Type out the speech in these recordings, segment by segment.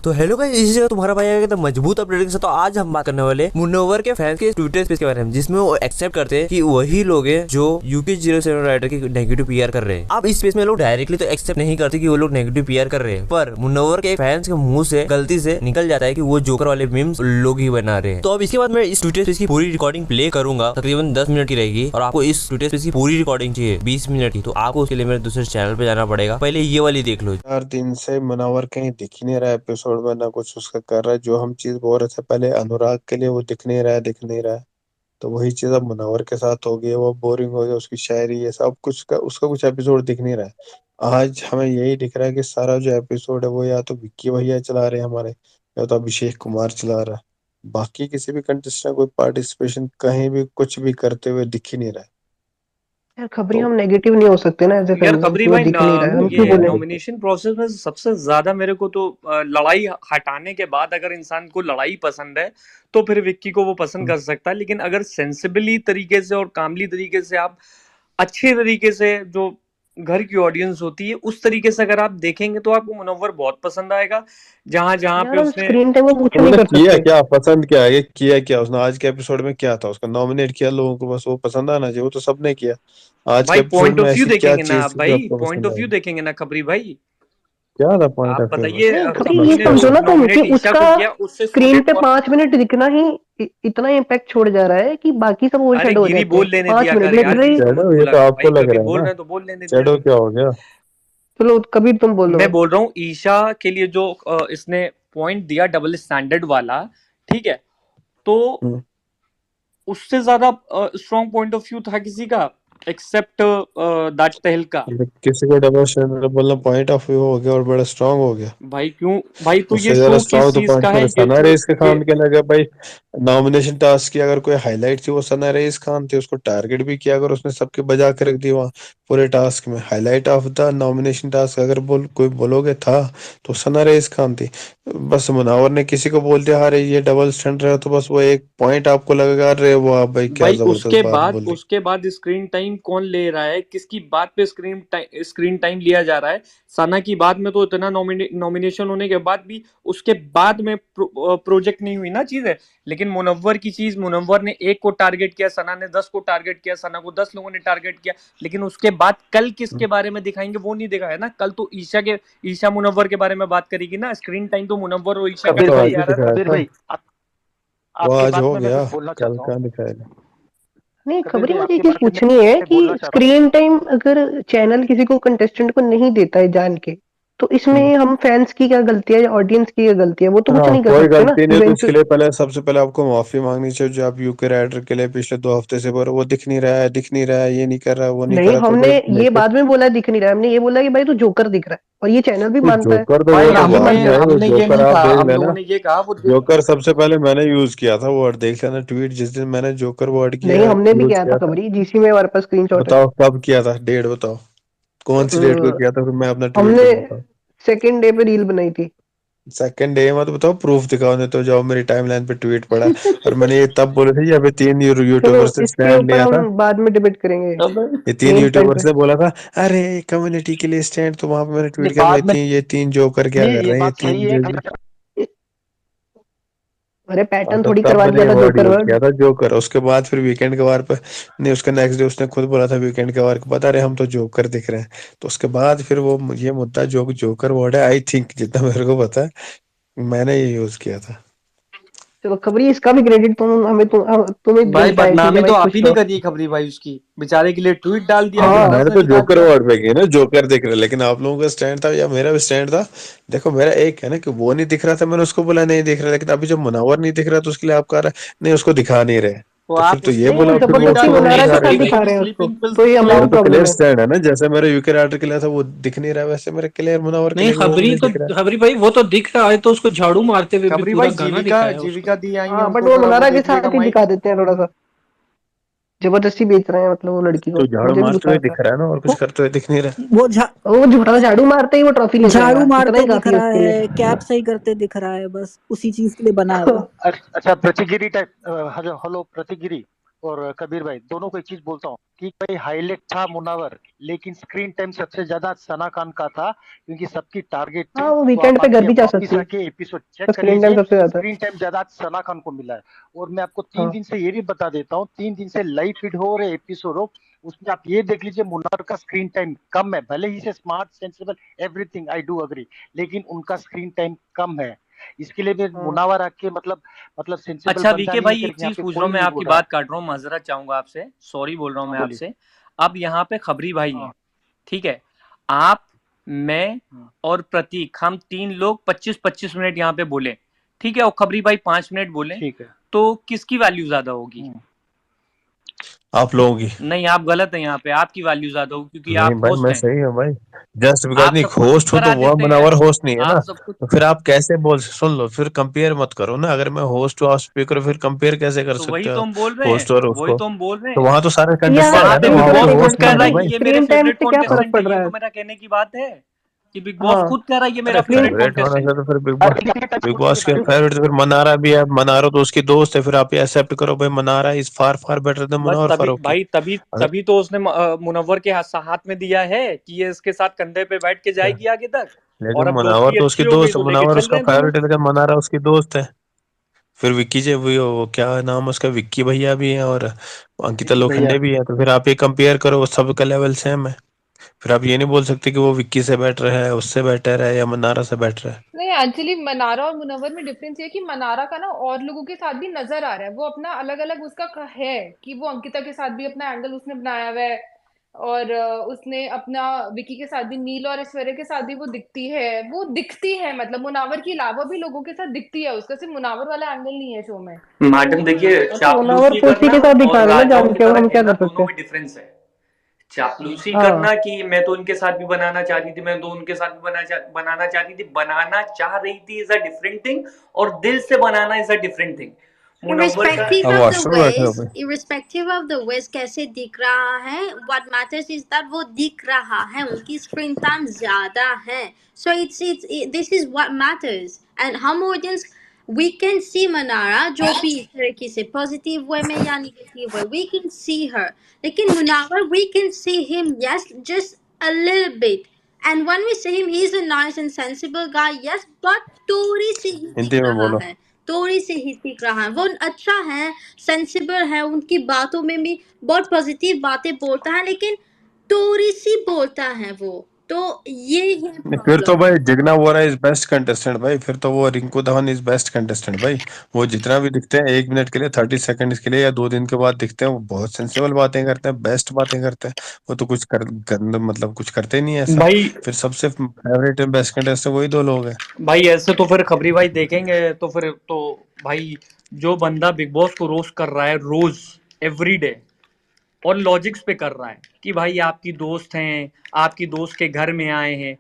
तो hello guys, इसी जगह तुम्हारा भाई आएगा तो मजबूत अपडेट से। तो आज हम बात करने वाले मुनव्वर के फैंस के ट्विटर स्पेस के बारे में, जिसमें वो एक्सेप्ट करते हैं कि वही लोग हैं जो UK07 राइडर की नेगेटिव पीआर कर रहे हैं। अब इस स्पेस में लोग डायरेक्टली तो एक्सेप्ट नहीं करते कि वो लोग नेगेटिव पीआर कर रहे हैं, पर मुनव्वर के फैंस के मुंह से गलती से निकल जाता है कि वो जोकर वाले मीम्स लोग ही बना रहे हैं। तो अब इसके बाद मैं इस ट्विटर स्पेस की पूरी रिकॉर्डिंग प्ले करूंगा, तकरीबन 10 मिनट की रहेगी, और आपको इस ट्विटर स्पेस की पूरी रिकॉर्डिंग चाहिए 20 मिनट की, तो आपको उसके लिए मेरे दूसरे चैनल पे जाना पड़ेगा। पहले ये वाली देख लो। 4 दिन से मुनव्वर कहीं दिख ही नहीं रहा एपिसोड में, ना कुछ उसका कर रहा है। जो हम चीज बोल रहे थे पहले अनुराग के लिए, वो दिख नहीं रहा है। तो वही चीज अब मुनव्वर के साथ हो गई है, वो बोरिंग हो गया। उसकी शायरी ये सब कुछ का, उसका कुछ एपिसोड दिख नहीं रहा है। आज हमें यही दिख रहा है कि सारा जो एपिसोड है वो या तो विक्की भैया चला रहे हैं हमारे, या तो अभिषेक कुमार चला रहा है। बाकी किसी भी कंटेस्टेंट कोई पार्टिसिपेशन कहीं भी कुछ भी करते हुए दिख ही नहीं रहा है। यार खबरी, तो हम नेगेटिव नहीं हो सकते ना एज ए यार फैंस खबरी कि वो भाई दिख नहीं रहा है, हम क्यों ये बोले। नॉमिनेशन प्रोसेस में सबसे ज्यादा मेरे को तो लड़ाई हटाने के बाद अगर इंसान को लड़ाई पसंद है तो फिर विक्की को वो पसंद कर सकता है। लेकिन अगर सेंसिबली तरीके से और कामली तरीके से आप अच्छे तरीके से, जो घर की ऑडियंस होती है उस तरीके से अगर आप देखेंगे तो आपको मुनव्वर बहुत पसंद आएगा। जहां जहां पे यार हम उसने स्क्रीन टाइम को कुछ तो नहीं मतलब कर किया सकते। क्या, पसंद क्या है, ये किया क्या उसने आज के एपिसोड में? क्या था उसका? नॉमिनेट किया लोगों को, बस वो पसंद आना चाहिए, वो तो सबने किया। आज के भाई एपिसोड पॉइंट में ऑफ व्यू ऐसी क्या देखेंगे ना चीज आप, थी जो भाई आपको पॉइंट पसंद ऑफ व्यू आई? देखेंगे ना खबरी भाई। क्या था पॉइंट आप ऑफ व्यू में? बताइए, नहीं खबरी, ये किसी ने समझो ना तुम कि नॉमिनेट ईशा उसका को किया, उससे स्क्रीन सूटेड पे और 5 मिनट दिखना ही इतना इम्पैक्ट छोड़ जा रहा है कि बाकी सब ओवर अरे शेडो हो गिरी जाते बोल हैं। लेने पांच दिया मिनट कर यार, लिटरली। गिरी को मत चैडो, ये बोला तो कर आपको भाई, लग कभी रहा है बोल ना। रहे हैं तो बोल लेने दिया चैडो कर। क्या हो गया? चलो कभी तुम बोल मैं दो। बोल रहा हूँ ईशा के लिए जो इसने पॉइंट दिया डबल स्टैंडर्ड वाला, ठीक है, तो हम्म। उससे ज्यादा स्ट्रॉन्ग पॉइंट ऑफ व्यू था किसी का एक्सेप्ट दैट तहलका। मतलब किसी को डबल स्टैंडर्ड बोलना पॉइंट ऑफ व्यू हो गया और बड़ा स्ट्रांग हो गया। भाई क्यों भाई, तो ये उससे ज्यादा शो किस स्ट्रांग तो चीज पॉइंट का है मेरे ये सना तो रेस के ये खान के लगा भाई। नॉमिनेशन टास्क की अगर कोई हाईलाइट थी वो सना रेस खान थी, उसको टारगेट भी किया अगर उसने सबके बजा के रख दी वहाँ पूरे टास्क में। Highlight of the nomination task अगर कोई बोलोगे था तो सना रेस खान थी। बस मुनावर ने किसी को बोल दिया अरे ये डबल स्टैंडर्ड है, तो बस वो एक पॉइंट आपको लगेगा, अरे वाह भाई क्या भाई जबरदस्त बात बोली। उसके बाद स्क्रीन टाइम कौन ले रहा है, किसकी बात पे स्क्रीन टाइम लिया जा रहा है? सना की बात में तो इतना नॉमिनेशन होने के बाद भी उसके बाद में प्रोजेक्ट नहीं हुई ना चीजें। लेकिन मुनव्वर की चीज, मुनव्वर ने एक को टारगेट किया, सना ने 10 को टारगेट किया, सना को 10 लोगों ने टारगेट किया। लेकिन उसके बाद कल किसके बारे में दिखाएंगे वो नहीं दिखाया ना। कल तो ईशा मुनव्वर के बारे में बात करेगी ना। स्क्रीन टाइम तो मुनव्वर और ईशा वो का कबीर तो भाई, आज चलते ही आ रहा है ना। दिखाया कबीर था। भाई, वो आपकी आज बात हो में मैं गया, कुछ बोलना कल चाहता हूँ। कहाँ दिखाएगा? नहीं कबीर खबरी, भाई, मुझे आपकी एक चीज बात में पूछनी है मैं कि बोलना चाह रहा स्क्रीन टाइम अगर चैनल किसी को कंटेस्टेंट को नहीं देता है जान के, तो इसमें हम्म। हम फैंस की क्या गलती है या ऑडियंस की क्या गलती है? वो तो कुछ हाँ, नहीं कर कोई सकते ना गलती नहीं, तो उसके इवेंचुअल। लिए पहले सबसे पहले आपको माफी मांगनी चाहिए। जो आप यूके राइडर के लिए पिछले 2 हफ्ते से बोल रहे हो, वो दिख नहीं रहा है, दिख नहीं रहा है, ये नहीं कर रहा है, वो नहीं कर नहीं, रहा, तो हमने भाई ये लेके। बाद में बोला दिख नहीं रहा है। हमने ये बोला कि भाई तू जोकर दिख रहा है, और ये चैनल भी तो मानता है, जोकर तो वो भाई और तो आप भी बाद हमने में मानते हो। है, वो हमने ये जोकर नहीं आप कहा, देख हम लोगों लेना। ने ये कहा वो जोकर सबसे पहले मैंने यूज किया था, वर्ड देख लेना। ट्वीट जिस दिन मैंने जोकर वर्ड नहीं, किया हमने भी यूज किया था किया था। खबरी, जीसी में हमारे पास स्क्रीनशॉट है। बताओ कब किया था, डेट बताओ, कौन सी डेट को अ, किया था, फिर मैं अपना ट्वीट हमने बताता हूँ। सेकेंड डे पे रील बनाई थी। सेकंड डे मत बताओ, प्रूफ दिखाओ, नहीं तो जाओ मेरी टाइमलाइन पे ट्वीट पड़ा है। और मैंने ये तब बोले थे, ये अभी 3 यूट्यूबर चलो से इसके स्टैंड ऊपर लिया था। हम बाद में डिबेट करेंगे ये तीन मेन टाइम यूट्यूबर पे। से बोला था, अरे कम्युनिटी के लिए स्टैंड, तो वहां पे मैंने ट्वीट नहीं, किया, भाई बाद में ये 3 जोकर क्या नहीं, कर ये रहे हैं, ये बात सही तीन है। जो। अरे हाँ, पैटर्न तो थोड़ी तब करवा मैंने दिया ये था वर्ड जोकर यूज वर्ड। किया था, जोकर। उसके बाद फिर वीकेंड के वार पे नहीं, उसके नेक्स्ट डे उसने खुद बोला था वीकेंड के वार को, बता रहे हम तो जोकर दिख रहे हैं। तो उसके बाद फिर वो ये मुद्दा जो जोकर वर्ड है, आई थिंक जितना मेरे को पता है, मैंने ये यूज किया था। चलो खबरी, इसका भी क्रेडिट तुम्हें भाई मिलता है, ठीक है बदनामी भाई, तो आप खुश ही ने रहो। करी है खबरी भाई, उसकी बेचारे के लिए ट्वीट डाल दिया, हाँ, तो फिर हाँ। 10 मैंने ने तो दिखा जोकर दिया। वर्ड पे किया ना, जोकर दिख रहा है। लेकिन आप लोगों का स्टैंड था या मेरा भी स्टैंड था? देखो, मेरा एक है ना कि वो नहीं दिख रहा था, मैंने उसको बोला नहीं दिख रहा। लेकिन अभी जब मुनावर नहीं दिख रहा, तो उसके लिए आप कह रहे नहीं उसको दिखा नहीं रहे। तो तो फिर आप तो ये उसने नहीं, वो बोला, फिर ट्वीट वो जबरदस्ती उसको डाला क्यों नहीं मनारा नहीं दिखा के कि साथ रहे? दिखा मेरी रहे हैं उसको, स्लीपिंग पिल्स तो ये खिलाओ। हमारी मेरा तो क्लियर प्रॉब्लम है। स्टैंड है ना, जैसे मेरे यूके राइडर के लिए था वो दिख नहीं रहा है, वैसे मेरे क्लियर मुनावर के नहीं, लिए भी वो भी खबरी नहीं तो दिख रहा है। खबरी भाई वो तो दिख रहा है, तो उसको झाड़ू मारते हुए भी खबरी पूरा भाई गाना जीविका दिखाया उसको। जीविका दी आई है, हाँ, बट उनको वो थोड़ा वो मनारा के देखिएगा साथ ही माइक। दिखा देते हैं थोड़ा सा, जबरदस्ती बेच रहे हैं मतलब वो लड़की को। तो झाड़ू मुझे भी मारते गुस्सा हुए आता दिख रहा है ना, और कुछ वो करते हुए दिख नहीं रहा। वो है। वो झूठा झाड़ू मारते ही वो ट्रॉफी ले झाड़ू जाएगा, इतना मारते ही दिख काफी है रहा उसके लिए। है, कैप सही करते दिख रहा है, बस उसी चीज के लिए बना है वो। अच्छा, प्रतिगिरी टाइप। हेलो हेलो, प्रतिगिरी। और कबीर भाई दोनों को एक चीज बोलता हूँ कि भाई हाईलाइट था मुनावर, लेकिन स्क्रीन टाइम सबसे ज्यादा सना खान का था, क्योंकि सबकी टारगेट थी। हाँ, वो तो वीकेंड आप पे घर आके भी जा वापिस सकती है, आके एपिसोड चेक तो कर स्क्रीन टाइम लीजिए, सबसे ज्यादा है। स्क्रीन टाइम ज्यादा सना खान को मिला है। और मैं आपको 3 दिन हाँ से ये भी बता देता हूँ, 3 दिन से लाइव फीड हो रहे एपिसोड हो, उसमें आप ये देख लीजिए मुनावर का स्क्रीन टाइम कम है, भले ही से smart sensible everything I do agree, लेकिन उनका स्क्रीन टाइम कम है। इसके लिए भी हाँ मुनावर आके मतलब सेंसिबल अच्छा बंदा वीके नहीं है भाई, एक करके यहाँ चीज पे पूछ रहा कोई हूँ, मैं नहीं बोल आपकी रहा है। बात काट रहा हूँ, माजरत चाहूंगा आपसे, सॉरी बोल रहा हूँ हाँ मैं बोलिए। आपसे। अब यहाँ पे खबरी भाई हैं, ठीक है, आप, मैं हम्म, और प्रतीक, हम 3 लोग 25-25 मिनट यहाँ पे बोले, ठीक है, और खबरी भाई 5 मिनट बोले, ठीक है। तो किसकी वैल्यू ज्यादा होगी? आप लोगों की। नहीं, आप गलत हैं यहाँ पे, आपकी वैल्यू ज्यादा होगी क्योंकि नहीं आप भाई, होस्ट मैं हैं। सही हूँ भाई। जस्ट बिकॉज आप नहीं सब कुछ खुद होस्ट हूँ तो करा वो देते हैं, मुनावर होस्ट नहीं है आप ना। सब कुछ, तो फिर आप कैसे बोल, सुन लो, फिर कंपेयर मत करो ना। अगर मैं होस्ट हूँ, आप स्पीकर, फिर कंपेयर कैसे कर तो वही सकते तो हो हम बोल रहे होस्ट हैं, और वही उसको? तो हम बोल रहे तो हैं। वहां तो सारे यार कंटेस्टेंट वहां है पे ना, बिग वहां पे बॉस कोई एक खुद मिनट होस्ट कह नहीं रहा होगा है खबरी, कि भाई। ये मेरा स्क्रीन टाइम फेवरेट से क्या फर्क कॉन्टेस्टेंट है, पड़ ये रहा तो है? मेरा कहने की बात है कि बिग बॉस हाँ खुद कह रहा है ये मेरा अरे फेवरेट फेवरेट होने कॉन्टेस्टेंट से है। तो फिर बिग बॉस के भाई फेवरेट तो फिर मनारा भी है। मनारा तो उसकी दोस्त है, फिर आप ये एक्सेप्ट करो भाई, Mannara is far far better than बस मुनव्वर तभी फारूकी। भाई, तभी अगर तभी तो उसने मुनव्वर के हाथ में दिया है कि ये इसके साथ कंधे पे बैठ के जाएगी आगे तक, लेकिन और अब मुनव्वर दोस्ती तो अच्छी उसकी हो गई दोस्त है, तो लेके मुनव्वर चल उसका रहे हैं दोनों। फेवरेट है, लेकिन मनारा उसकी दोस्त है। फिर विक्की जे वो क्या नाम है उसका, विक्की भैया भी है और अंकिता विकी भैया। लोखंडे भी है। तो फिर आप ये कंपेयर करो, सबका लेवल सेम है। फिर आप ये नहीं बोल सकते कि वो विक्की से बेटर है, उससे बेटर है, या मनारा से बेटर है। नहीं, एक्चुअली मनारा और मुनव्वर में डिफरेंस ये है कि मनारा का ना और लोगों के साथ भी नजर आ रहा है, वो अपना अलग अलग उसका है कि वो अंकिता के साथ भी अपना एंगल उसने बनाया हुआ है, और उसने अपना विकी के साथ भी, नील और ऐश्वर्या के साथ भी वो दिखती है, मतलब मुनावर के अलावा भी लोगों के साथ दिखती है, उसका सिर्फ मुनावर वाला एंगल नहीं है शो में। मैडम देखिए, हाँ, तो मुनावर चापलूसी को उसी करना के साथ और दिखा रहे हैं ना राजाओं जान की के, अब तरह हम क्या खेलना कर सकते दोनों हैं? में डिफरेंस है। चापलूसी हाँ, करना कि मैं तो उनके साथ भी बनाना चाहती थी, मैं तो उनके साथ भी बनाना चाहती थी, बनाना चाह रही थी इज अ डिफरेंट थिंग, और दिल से बनाना is a different thing. Munawwar का Irrespective अब of the वॉशरूम बैठे हो ways, भाई। irrespective of the ways कैसे दिख रहा है, what matters is that वो दिख रहा है, उनकी screen time ज़्यादा है, so this is what matters, and हम audience we can see Manara जो भी इस तरीके से positive way में या negative way, we can see her, लेकिन Munawar we can see him, yes, just a little bit, and when we see him he is a nice and sensible guy, yes, but थोड़ी सी ही हिंदी दिख में रहा बोलो। है, थोड़ी सी ही दिख रहा है, वो अच्छा है, सेंसिबल है, उनकी बातों में भी बहुत पॉजिटिव बातें बोलता है, लेकिन थोड़ी सी बोलता है वो, तो ये है नहीं, फिर तो प्रॉब्लम। भाई Jigna Vora is best contestant भाई। फिर तो वो Rinku Dhawan is best contestant भाई। वो जितना भी दिखते हैं 1 मिनट के लिए, 30 सेकंड के लिए, या 2 दिन के बाद दिखते हैं, वो बहुत सेंसिबल बातें करते हैं, बेस्ट बातें करते हैं। वो तो कुछ मतलब कुछ करते नहीं है ऐसा। भाई, फिर सबसे फेवरेट बेस्ट कंटेस्टेंट वही 2 लोग हैं। भाई ऐसे तो फिर खबरी भाई देखेंगे तो फिर तो भाई, जो बंदा बिग बॉस को रोस्ट कर रहा है रोज, एवरीडे, और लॉजिक्स पे कर रहा है कि भाई आपकी दोस्त हैं, आपकी दोस्त के घर में आए हैं,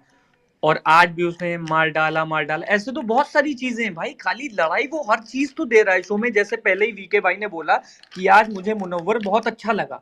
और आज भी उसने मार डाला, ऐसे तो बहुत सारी चीजें हैं भाई, खाली लड़ाई वो हर चीज तो दे रहा है शो में। जैसे पहले ही वीके भाई ने बोला कि आज मुझे मुनव्वर बहुत अच्छा लगा,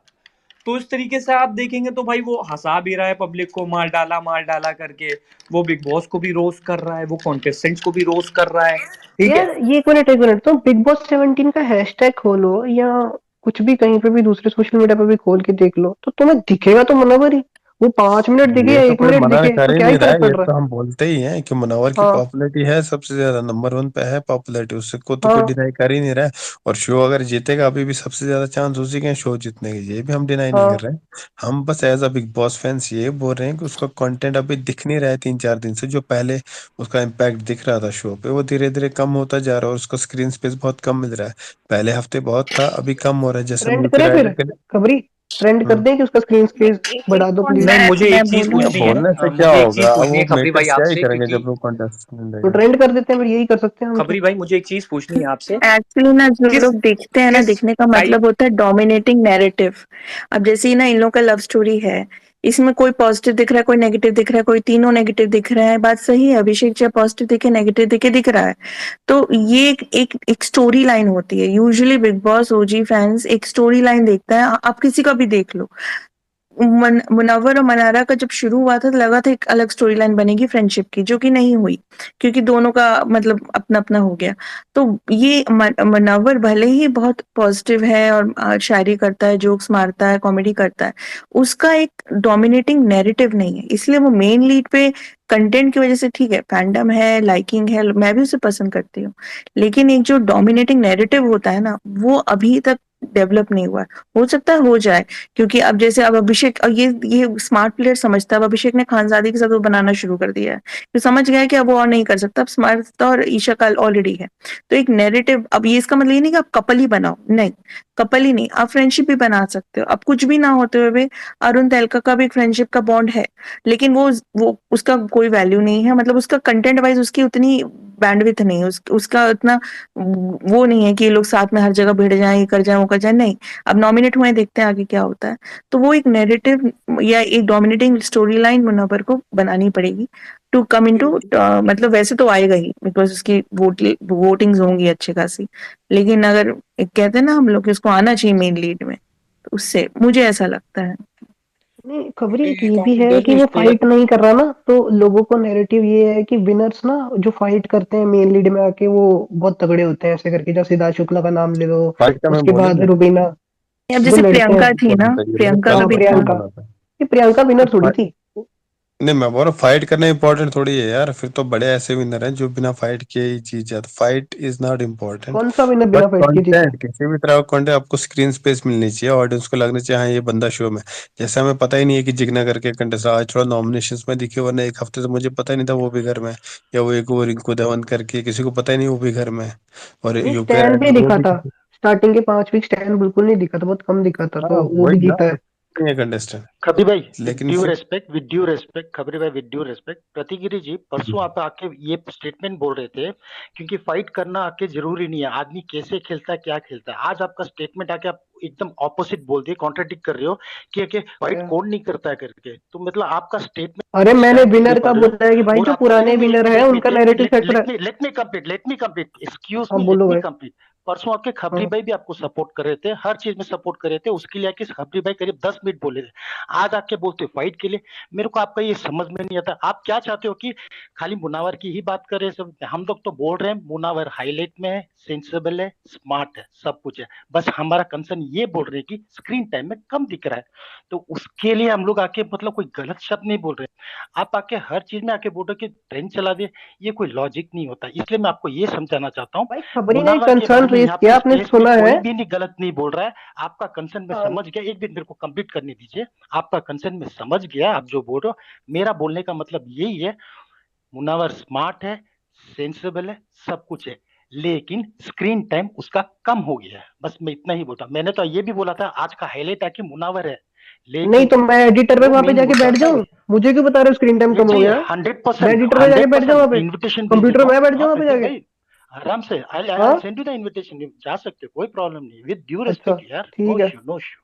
तो इस तरीके से आप देखेंगे तो भाई वो हंसा भी रहा है पब्लिक को, मार डाला करके, वो बिग बॉस को भी रोस्ट कर रहा है, वो कॉन्टेस्टेंट्स को भी रोस्ट कर रहा है, ठीक है। यार ये एक मिनट, तो बिग बॉस 17 का हैशटैग खोलो या कुछ भी कहीं पे भी दूसरे सोशल मीडिया पे भी खोल के देख लो, तो तुम्हें दिखेगा तो मुनव्वर ही, वो 5 मिनट दिखे ये या तो एक कोई मिनट मना दिखे, कर तो ही क्या ही नहीं रहा फर्क है, पड़ ये रहा तो है? हम बोलते ही हैं कि मुनव्वर की हाँ पॉपुलैरिटी है सबसे ज्यादा, नंबर 1 पे है पॉपुलैरिटी, उससे को तो कोई हाँ डिनाई कर ही नहीं रहा है। और शो अगर जीतेगा, अभी भी सबसे ज्यादा चांस उसी के हैं शो जीतने के, ये भी हम डिनाई नहीं कर हाँ। रहे हैं। हम बस as a big boss fans ये बोल रहे हैं कि उसका कंटेंट अभी दिख नहीं रहा है 3-4 दिन से। जो पहले उसका इम्पैक्ट दिख रहा था शो पे, वो धीरे धीरे कम होता जा रहा है, और उसका स्क्रीन स्पेस बहुत कम मिल रहा है। पहले हफ्ते बहुत था, अभी कम हो रहा है, जैसे हम ट्रेंड यूपी करे फिर, राइडर के लिए। खबरी ट्रेंड कर हम्म। दें कि उसका स्क्रीन नहीं, स्पेस एक बढ़ा दो पॉइंट प्लीज। नहीं, मुझे मैं एक चीज बोलूं अब पूछनी है, बोलने से क्या मुझे एक चीज होगा? अब पूछनी वो है खबरी भाई मेकर्स क्या ही आपसे, करेंगे क्योंकि जब वो कंटेस्ट नहीं तो देगा। ट्रेंड कर देते हैं, फिर यही कर सकते हैं हम तो। खबरी भाई मुझे एक चीज पूछनी है आपसे, एक्चुअली ना जो किस लोग देखते हैं ना, किस देखने का टाइप, मतलब होता है डोमिनेटिंग नैरेटिव। अब जैसे ही ना इन लोगों का लव स्टोरी है, इसमें कोई पॉजिटिव दिख रहा है, कोई नेगेटिव दिख रहा है, कोई तीनों नेगेटिव दिख रहा है, बात सही है, अभिषेक चाहे पॉजिटिव दिखे नेगेटिव दिखे दिख रहा है, तो ये एक स्टोरी लाइन होती है। यूजुअली बिग बॉस ओजी फैंस एक स्टोरी लाइन देखता है, आप किसी का भी देख लो, मुनव्वर और मनारा का जब शुरू हुआ था तो लगा था एक अलग स्टोरी लाइन बनेगी फ्रेंडशिप की, जो कि नहीं हुई क्योंकि दोनों का मतलब अपना अपना हो गया। तो ये मुनव्वर भले ही बहुत पॉजिटिव है और शायरी करता है, जोक्स मारता है, कॉमेडी करता है, उसका एक डोमिनेटिंग नैरेटिव नहीं है, इसलिए वो मेन लीड पे कंटेंट की वजह से ठीक है, फैंडम है, लाइकिंग है, मैं भी उसे पसंद करती हूँ, लेकिन एक जो डोमिनेटिंग नैरेटिव होता है ना, वो अभी तक डेवलप नहीं हुआ है। हो सकता है हो जाए, क्योंकि अब जैसे अब अभिषेक, और ये स्मार्ट प्लेयर समझता है, अब अभिषेक ने खानजादी के साथ वो बनाना शुरू कर दिया है, तो समझ गया है कि अब वो और नहीं कर सकता, अब स्मार्ट और ईशा का ऑलरेडी है, तो एक नैरेटिव, अब ये इसका मतलब ये नहीं कि आप कपल ही बनाओ, नहीं, कपल ही नहीं, आप फ्रेंडशिप भी बना सकते हो, अब कुछ भी ना होते हुए भी अरुण तेलका का भी एक फ्रेंडशिप का बॉन्ड है, लेकिन वो उसका कोई वैल्यू नहीं है, मतलब उसका कंटेंट वाइज उसकी उतनी बैंडविथ नहीं है, उसका उतना वो नहीं है कि ये लोग साथ में हर जगह भिड़ जाएं, ये कर जाए, वो कर जाए, नहीं, अब नॉमिनेट हुए, देखते हैं आगे क्या होता है। तो वो एक नैरेटिव या एक डोमिनेटिंग स्टोरी लाइन मुनव्वर को बनानी पड़ेगी टू कम इनटू, मतलब वैसे तो आएगा ही बिकॉज उसकी वोटिंग्स होंगी अच्छी खासी, लेकिन अगर कहते हैं ना हम लोग कि उसको आना चाहिए मेन लीड में, तो उससे मुझे ऐसा लगता है। नहीं, खबरी एक ये ये भी है कि कॉन्फिडेंस वो पे फाइट नहीं कर रहा ना, तो लोगों को नैरेटिव ये है कि विनर्स ना जो फाइट करते हैं मेन लीड में आके वो बहुत तगड़े होते हैं, ऐसे करके, जैसे सिद्धार्थ शुक्ला का नाम ले लो, फाइट का मैं उसके बोले बाद नहीं, रुबीना, अब जो जैसे लड़ते हैं। प्रियंका थी ना, इम्पोर्टेंट है, ये मैंने प्रियंका का हाँ, भी कंसेप्ट था। नहीं प्रियंका, बोला था। ये प्रियंका तो विनर थोड़ी थी। नहीं, मैं बोल रहा हूँ फाइट करना इंपॉर्टेंट थोड़ी है यार, फिर तो बड़े ऐसे विनर हैं जो बिना फाइट किए ही जीत जाते। फाइट इज नॉट इम्पोर्टेंट, कौन सा विनर बट बिना फाइट किए जीता है? कंटेंट, किसी भी तरह का कंटेंट आपको स्क्रीन स्पेस मिलनी चाहिए, ऑडियंस को लगना चाहिए हाँ ये बंदा शो में। जैसे हमें पता ही नहीं है कि जिगना करके कंटेस्ट आज थोड़ा नॉमिनेशन में दिखे, वरना एक हफ्ते से मुझे पता ही नहीं था वो भी घर में है। या वो एक वो रिंकू धवन करके किसी को पता ही नहीं वो भी घर में है। और नहीं, यूके स्टैन रेड पे वो दिखा भी था, स्टार्टिंग के 5 वीक स्टैन बिल्कुल नहीं दिखा था, बहुत कम दिखा था, हाँ तो वो वही भी ना, जीता है। कंटेस्टेंट। खबरी भाई, लेकिन फिर विद ड्यू रेस्पेक्ट, खबरी भाई विद ड्यू रेस्पेक्ट, प्रतिगिरी जी परसों आप आके ये स्टेटमेंट बोल रहे थे क्योंकि फाइट करना आके जरूरी नहीं है, आदमी कैसे खेलता है क्या खेलता है। आज आपका स्टेटमेंट आके आप एकदम ऑपोजिट बोल दिए, कॉन्ट्राडिक्ट कर रहे हो कि फाइट कौन नहीं करता है करके। तो मतलब आपका अरे स्टेटमेंट मैंने स्टैंड किस विनर का पर है? बोला है कि भाई और जो आपका पुराने विनर है उनका नैरेटिव सेट करा है। लेट मी कंप्लीट, एक्सक्यूज हाँ मी, लेट बोलो मी भाई। कंप्लीट। परसों आपके खबरी हाँ, भाई भी आपको सपोर्ट कर रहे थे, हर चीज में सपोर्ट कर रहे थे, उसके लिए आके खबरी भाई करीब 10 मिनट बोले थे। आज आके बोलते फाइट के लिए। मेरे को आपका ये समझ में नहीं आता, आप क्या चाहते हो कि खाली मुनावर की ही बात कर रहे हैं सब? हम लोग तो बोल रहे हैं मुनावर हाईलाइट में है, सेंसिबल है, स्मार्ट है, सब कुछ है, बस हमारा कंसर्न ये बोल रहे हैं कि स्क्रीन टाइम में कम दिख रहा है। तो उसके लिए हम लोग आके मतलब कोई गलत शब्द नहीं बोल रहे। आप आके हर चीज में आके बोल रहे हो कि ट्रेन चला दे, ये कोई लॉजिक नहीं होता। इसलिए मैं आपको ये समझाना चाहता हूँ, भाई खबरी ने मुनावर के कंसर्न बारे में रेज यहाँ पे किया, आपने स्टेज पे सुना है? कोई भी नहीं गलत नहीं बोल रहा है। आपका कंसर्न मैं हाँ, समझ गया, एक मिनट मेरे को कंप्लीट करने दीजिए। आपका कंसर्न मैं समझ गया, आप जो बोल रहे हो। मेरा बोलने का मतलब यही है, मुनावर स्मार्ट है, सेंसिबल है, सब कुछ है, लेकिन स्क्रीन टाइम उसका कम हो गया है। बस मैं इतना ही बोलता। मैंने तो ये भी बोला था आज का हाईलाइट आके मुनावर है, नहीं लेकिन तो मैं एडिटर पे वो वहां पे मेन जाके मुद्दा बैठ था। जाऊं? मुझे क्यों बता रहे हो स्क्रीन टाइम ये कम हो जी गया है? हंड्रेड मैं परसेंट एडिटर पे जाके हंड्रेड बैठ जाऊं परसेंट वहां पे, इन्विटेशन भेज कंप्यूटर देता में हूँ। मैं बैठ हाँ जाऊं वहां पे प्रतीक जाके। भाई, आराम से आई हाँ, सेंड यू द इन्विटेशन, जा सकते हो, कोई प्रॉब्लम नहीं, विद ड्यू अच्छा, रिस्पेक्ट यार, नो ठीक है। Issue no issue.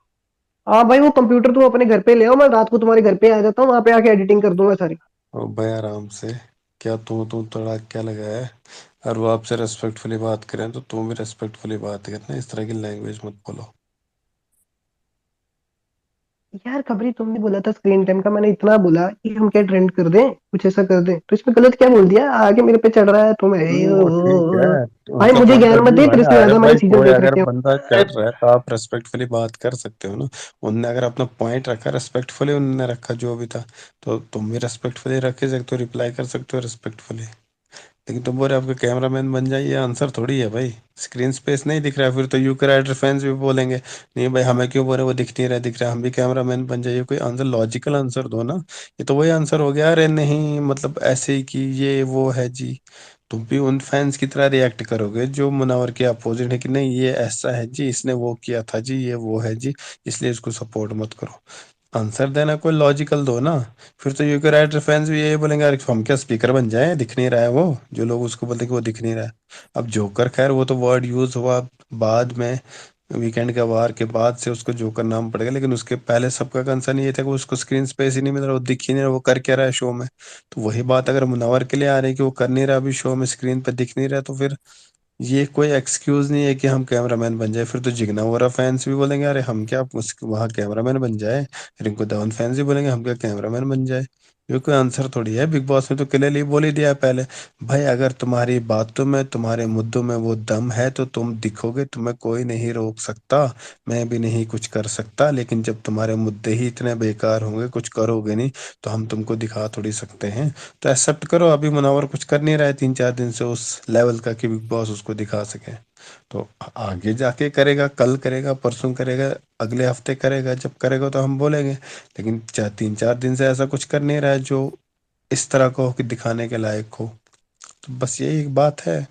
हाँ भाई, वो कंप्यूटर तुम अपने घर पे ले आओ, मैं रात को तुम्हारे घर पे आ जाता हूँ, वहां पे आके एडिटिंग कर दूंगा सारी। ओ भाई आराम से, क्या तू तड़ा क्या लगा है। और वो आपसे रेस्पेक्टफुली बात करें तो तुम भी रेस्पेक्टफुली बात करना, इस तरह की लैंग्वेज मत बोलो। यार खबरी, तुमने बोला था स्क्रीन टाइम का, मैंने इतना बोला कि हम क्या ट्रेंड कर दें, कुछ ऐसा कर दें, तो इसमें गलत क्या बोल दिया? आगे मेरे पे चढ़ रहा है तुम, वो ठीक है, भाई उनका मुझे पॉइंट ज्ञान ऑफ मत व्यू दे, है तेरे ना। से अरे ज्यादा मैंने भाई सीजन कोई देख अगर रखे हैं। बंदा कर रहा है तो आप रेस्पेक्टफुली बात कर सकते हो ना। उनने अगर अपना पॉइंट रखा रेस्पेक्टफुली, उन्होंने रखा जो भी था, तो तुम भी रेस्पेक्टफुली रख ही सकते हो, रिप्लाई कर सकते हो रेस्पेक्टफुली। लेकिन तुम बोल रहे आपके कैमरामैन बन जाइए, आंसर थोड़ी है भाई। स्क्रीन स्पेस नहीं दिख रहा है, फिर तो यूके राइडर फैंस भी बोलेंगे नहीं भाई हमें क्यों बोल रहे, वो दिख नहीं रहा, दिख रहा है, हम भी कैमरामैन बन जाइए। कोई आंसर, लॉजिकल आंसर दो ना। ये तो वही आंसर हो गया, अरे नहीं मतलब ऐसे ही कि ये वो है जी। तुम भी उन फैंस की तरह रिएक्ट करोगे जो मुनावर के अपोजिट है कि नहीं ये ऐसा है जी, इसने वो किया था जी, ये वो है जी, इसलिए इसको सपोर्ट मत करो। आंसर देना कोई लॉजिकल दो ना। फिर तो यूके राइटर फैंस भी यही बोलेंगे यार हम क्या स्पीकर बन जाए, दिख नहीं रहा है वो, जो लोग उसको बोलते हैं कि वो दिख नहीं रहा है। अब जोकर, खैर वो तो वर्ड यूज हुआ बाद में, वीकेंड का वार के बाद से उसको जोकर नाम पड़ेगा, लेकिन उसके पहले सबका कंसर्न ये था कि उसको स्क्रीन स्पेस ही नहीं मिल रहा, वो दिख ही नहीं रहा, वो कर क्या रहा है शो में। तो वही बात अगर मुनावर के लिए आ रही है कि वो कर नहीं रहा अभी शो में, स्क्रीन पे दिख नहीं रहा, तो फिर ये कोई एक्सक्यूज नहीं है कि हम कैमरामैन बन जाए। फिर तो जिग्ना वोरा फैंस भी बोलेंगे अरे हम क्या वहाँ कैमरामैन बन जाए। रिंकू धवन फैंस भी बोलेंगे हम क्या कैमरामैन बन जाए। ये कोई आंसर थोड़ी है। बिग बॉस ने तो क्लियरली बोल ही दिया है पहले, भाई अगर तुम्हारी बातों में तुम्हारे मुद्दों में वो दम है तो तुम दिखोगे, तुम्हें कोई नहीं रोक सकता, मैं भी नहीं कुछ कर सकता। लेकिन जब तुम्हारे मुद्दे ही इतने बेकार होंगे, कुछ करोगे नहीं, तो हम तुमको दिखा थोड़ी सकते हैं। तो एक्सेप्ट करो, अभी मुनव्वर कुछ कर नहीं रहा है 3-4 दिन से उस लेवल का कि बिग बॉस उसको दिखा सके। तो आगे जाके करेगा, कल करेगा, परसों करेगा, अगले हफ्ते करेगा, जब करेगा तो हम बोलेंगे। लेकिन 3-4 दिन से ऐसा कुछ कर नहीं रहा है जो इस तरह का हो कि दिखाने के लायक हो। तो बस यही एक बात है।